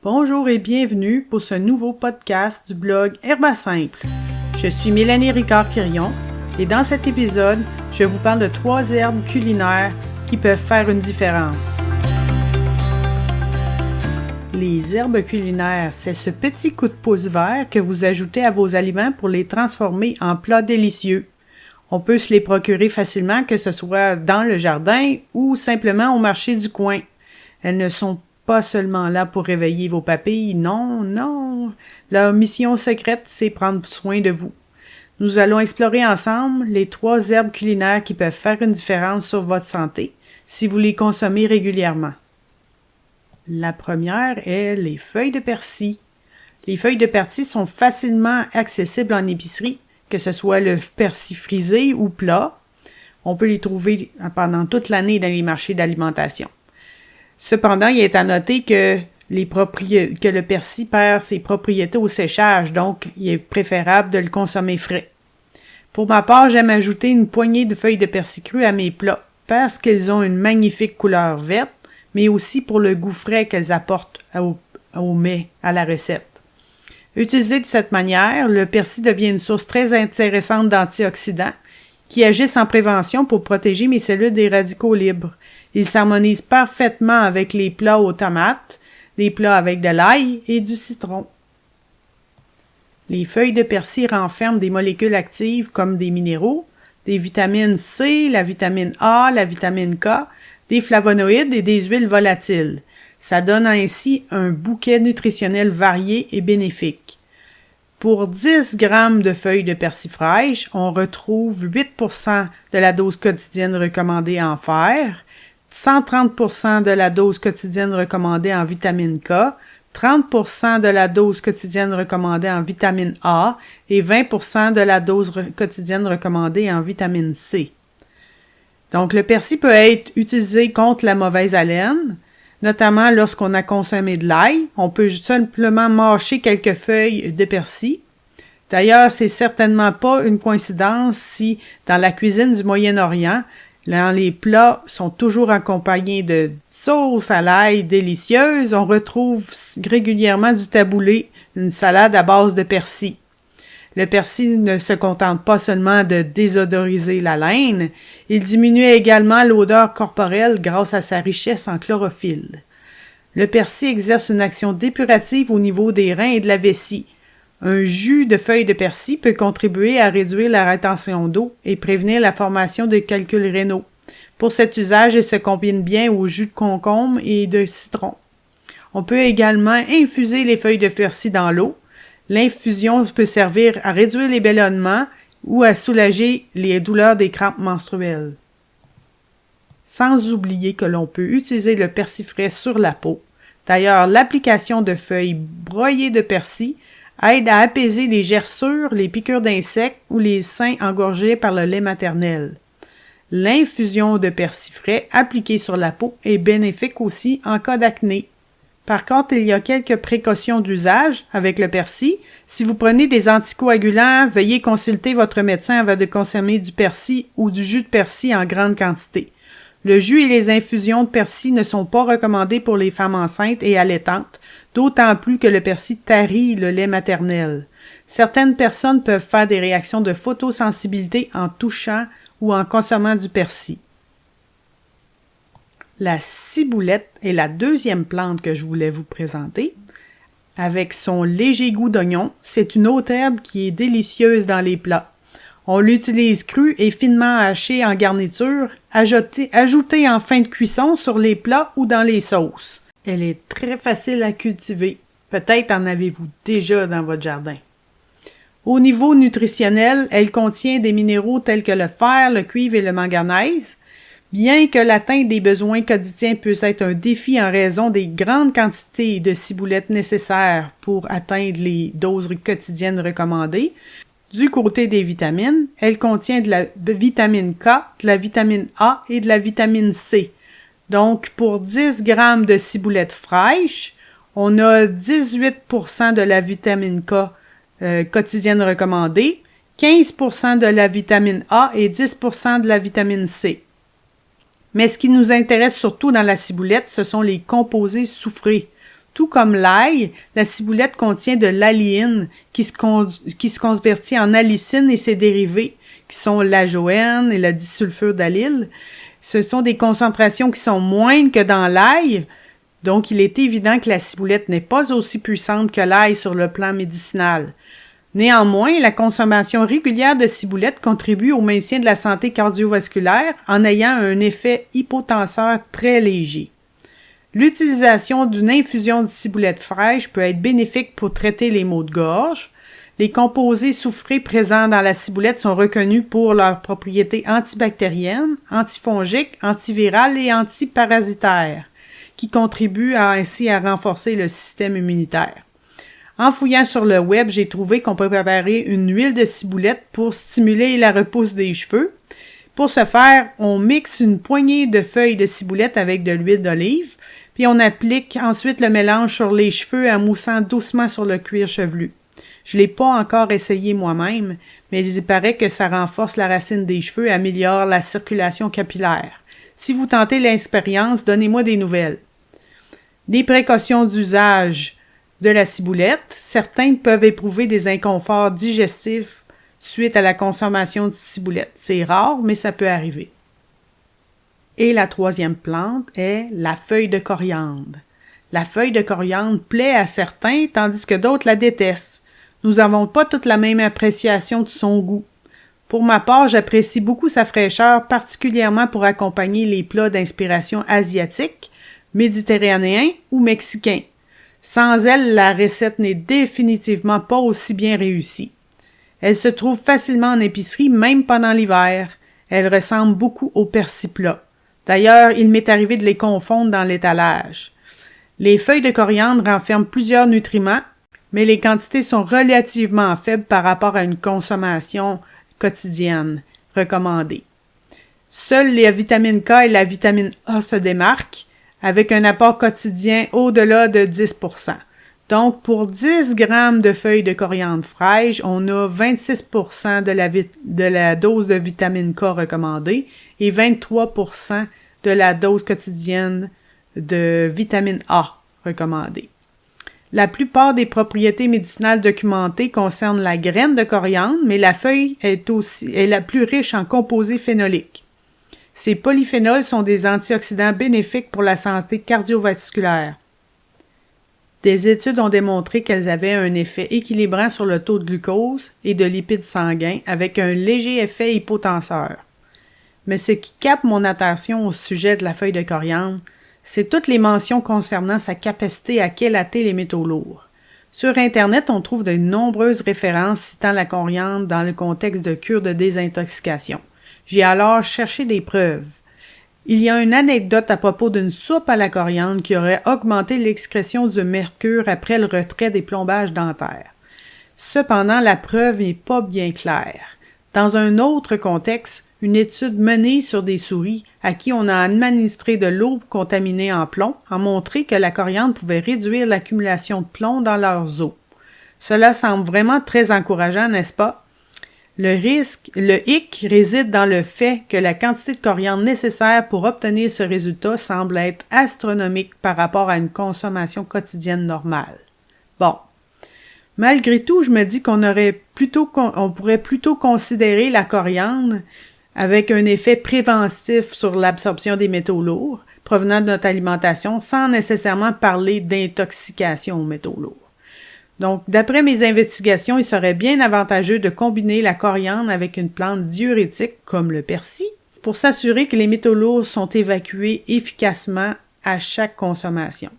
Bonjour et bienvenue pour ce nouveau podcast du blog Herba Simple. Je suis Mélanie Ricard-Quirion et dans cet épisode, je vous parle de 3 herbes culinaires qui peuvent faire une différence. Les herbes culinaires, c'est ce petit coup de pouce vert que vous ajoutez à vos aliments pour les transformer en plats délicieux. On peut se les procurer facilement, que ce soit dans le jardin ou simplement au marché du coin. Elles ne sont pas seulement là pour réveiller vos papilles, non. Leur mission secrète, c'est prendre soin de vous. Nous allons explorer ensemble les 3 herbes culinaires qui peuvent faire une différence sur votre santé si vous les consommez régulièrement. La première est les feuilles de persil. Les feuilles de persil sont facilement accessibles en épicerie, que ce soit le persil frisé ou plat. On peut les trouver pendant toute l'année dans les marchés d'alimentation. Cependant, il est à noter que le persil perd ses propriétés au séchage, donc il est préférable de le consommer frais. Pour ma part, j'aime ajouter une poignée de feuilles de persil crues à mes plats parce qu'elles ont une magnifique couleur verte, mais aussi pour le goût frais qu'elles apportent au mets, à la recette. Utilisé de cette manière, le persil devient une source très intéressante d'antioxydants qui agissent en prévention pour protéger mes cellules des radicaux libres. Il s'harmonise parfaitement avec les plats aux tomates, les plats avec de l'ail et du citron. Les feuilles de persil renferment des molécules actives comme des minéraux, des vitamines C, la vitamine A, la vitamine K, des flavonoïdes et des huiles volatiles. Ça donne ainsi un bouquet nutritionnel varié et bénéfique. Pour 10 grammes de feuilles de persil fraîches, on retrouve 8% de la dose quotidienne recommandée en fer, 130% de la dose quotidienne recommandée en vitamine K, 30% de la dose quotidienne recommandée en vitamine A et 20% de la dose quotidienne recommandée en vitamine C. Donc, le persil peut être utilisé contre la mauvaise haleine, notamment lorsqu'on a consommé de l'ail. On peut simplement mâcher quelques feuilles de persil. D'ailleurs, c'est certainement pas une coïncidence si, dans la cuisine du Moyen-Orient, les plats sont toujours accompagnés de sauce à l'ail délicieuse, on retrouve régulièrement du taboulé, une salade à base de persil. Le persil ne se contente pas seulement de désodoriser la laine, il diminue également l'odeur corporelle grâce à sa richesse en chlorophylle. Le persil exerce une action dépurative au niveau des reins et de la vessie. Un jus de feuilles de persil peut contribuer à réduire la rétention d'eau et prévenir la formation de calculs rénaux. Pour cet usage, il se combine bien au jus de concombre et de citron. On peut également infuser les feuilles de persil dans l'eau. L'infusion peut servir à réduire les ballonnements ou à soulager les douleurs des crampes menstruelles. Sans oublier que l'on peut utiliser le persil frais sur la peau. D'ailleurs, l'application de feuilles broyées de persil aide à apaiser les gerçures, les piqûres d'insectes ou les seins engorgés par le lait maternel. L'infusion de persil frais appliquée sur la peau est bénéfique aussi en cas d'acné. Par contre, il y a quelques précautions d'usage avec le persil. Si vous prenez des anticoagulants, veuillez consulter votre médecin avant de consommer du persil ou du jus de persil en grande quantité. Le jus et les infusions de persil ne sont pas recommandés pour les femmes enceintes et allaitantes, d'autant plus que le persil tarit le lait maternel. Certaines personnes peuvent faire des réactions de photosensibilité en touchant ou en consommant du persil. La ciboulette est la 2e plante que je voulais vous présenter. Avec son léger goût d'oignon, c'est une autre herbe qui est délicieuse dans les plats. On l'utilise crue et finement hachée en garniture, ajoutée en fin de cuisson sur les plats ou dans les sauces. Elle est très facile à cultiver. Peut-être en avez-vous déjà dans votre jardin. Au niveau nutritionnel, elle contient des minéraux tels que le fer, le cuivre et le manganèse. Bien que l'atteinte des besoins quotidiens puisse être un défi en raison des grandes quantités de ciboulette nécessaires pour atteindre les doses quotidiennes recommandées, du côté des vitamines, elle contient de la vitamine K, de la vitamine A et de la vitamine C. Donc, pour 10 grammes de ciboulette fraîche, on a 18% de la vitamine K quotidienne recommandée, 15% de la vitamine A et 10% de la vitamine C. Mais ce qui nous intéresse surtout dans la ciboulette, ce sont les composés soufrés. Tout comme l'ail, la ciboulette contient de l'alliine qui se convertit en allicine et ses dérivés, qui sont l'ajoène et le disulfure d'allyle. Ce sont des concentrations qui sont moindres que dans l'ail, donc il est évident que la ciboulette n'est pas aussi puissante que l'ail sur le plan médicinal. Néanmoins, la consommation régulière de ciboulette contribue au maintien de la santé cardiovasculaire en ayant un effet hypotenseur très léger. L'utilisation d'une infusion de ciboulette fraîche peut être bénéfique pour traiter les maux de gorge. Les composés soufrés présents dans la ciboulette sont reconnus pour leurs propriétés antibactériennes, antifongiques, antivirales et antiparasitaires, qui contribuent ainsi à renforcer le système immunitaire. En fouillant sur le web, j'ai trouvé qu'on peut préparer une huile de ciboulette pour stimuler la repousse des cheveux. Pour ce faire, on mixe une poignée de feuilles de ciboulette avec de l'huile d'olive, puis on applique ensuite le mélange sur les cheveux en moussant doucement sur le cuir chevelu. Je ne l'ai pas encore essayé moi-même, mais il paraît que ça renforce la racine des cheveux et améliore la circulation capillaire. Si vous tentez l'expérience, donnez-moi des nouvelles. Les précautions d'usage de la ciboulette. Certains peuvent éprouver des inconforts digestifs suite à la consommation de ciboulette. C'est rare, mais ça peut arriver. Et la troisième plante est la feuille de coriandre. La feuille de coriandre plaît à certains, tandis que d'autres la détestent. Nous n'avons pas toute la même appréciation de son goût. Pour ma part, j'apprécie beaucoup sa fraîcheur, particulièrement pour accompagner les plats d'inspiration asiatique, méditerranéen ou mexicain. Sans elle, la recette n'est définitivement pas aussi bien réussie. Elle se trouve facilement en épicerie, même pendant l'hiver. Elle ressemble beaucoup au persil plat. D'ailleurs, il m'est arrivé de les confondre dans l'étalage. Les feuilles de coriandre renferment plusieurs nutriments, mais les quantités sont relativement faibles par rapport à une consommation quotidienne recommandée. Seules la vitamine K et la vitamine A se démarquent, avec un apport quotidien au-delà de 10%. Donc, pour 10 grammes de feuilles de coriandre fraîche, on a 26% de la dose de vitamine K recommandée et 23% de la dose quotidienne de vitamine A recommandée. La plupart des propriétés médicinales documentées concernent la graine de coriandre, mais la feuille est la plus riche en composés phénoliques. Ces polyphénols sont des antioxydants bénéfiques pour la santé cardiovasculaire. Des études ont démontré qu'elles avaient un effet équilibrant sur le taux de glucose et de lipides sanguins avec un léger effet hypotenseur. Mais ce qui capte mon attention au sujet de la feuille de coriandre, c'est toutes les mentions concernant sa capacité à chélater les métaux lourds. Sur Internet, on trouve de nombreuses références citant la coriandre dans le contexte de cure de désintoxication. J'ai alors cherché des preuves. Il y a une anecdote à propos d'une soupe à la coriandre qui aurait augmenté l'excrétion du mercure après le retrait des plombages dentaires. Cependant, la preuve n'est pas bien claire. Dans un autre contexte, une étude menée sur des souris à qui on a administré de l'eau contaminée en plomb a montré que la coriandre pouvait réduire l'accumulation de plomb dans leurs os. Cela semble vraiment très encourageant, n'est-ce pas? Le hic réside dans le fait que la quantité de coriandre nécessaire pour obtenir ce résultat semble être astronomique par rapport à une consommation quotidienne normale. Bon. Malgré tout, je me dis qu'on pourrait plutôt considérer la coriandre avec un effet préventif sur l'absorption des métaux lourds provenant de notre alimentation sans nécessairement parler d'intoxication aux métaux lourds. Donc, d'après mes investigations, il serait bien avantageux de combiner la coriandre avec une plante diurétique comme le persil pour s'assurer que les métaux lourds sont évacués efficacement à chaque consommation.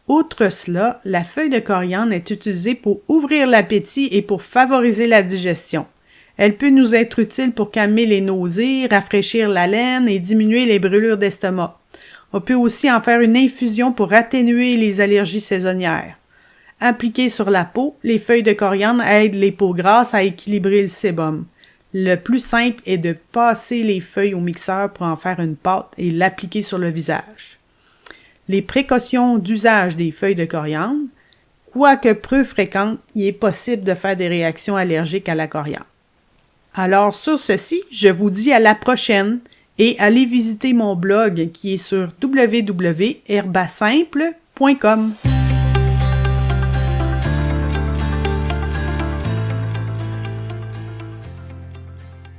Outre cela, la feuille de coriandre est utilisée pour ouvrir l'appétit et pour favoriser la digestion. Elle peut nous être utile pour calmer les nausées, rafraîchir la laine et diminuer les brûlures d'estomac. On peut aussi en faire une infusion pour atténuer les allergies saisonnières. Appliquées sur la peau, les feuilles de coriandre aident les peaux grasses à équilibrer le sébum. Le plus simple est de passer les feuilles au mixeur pour en faire une pâte et l'appliquer sur le visage. Les précautions d'usage des feuilles de coriandre, quoique peu fréquentes, il est possible de faire des réactions allergiques à la coriandre. Alors sur ceci, je vous dis à la prochaine et allez visiter mon blog qui est sur www.herbasimple.com. www.cultureprovençale.com.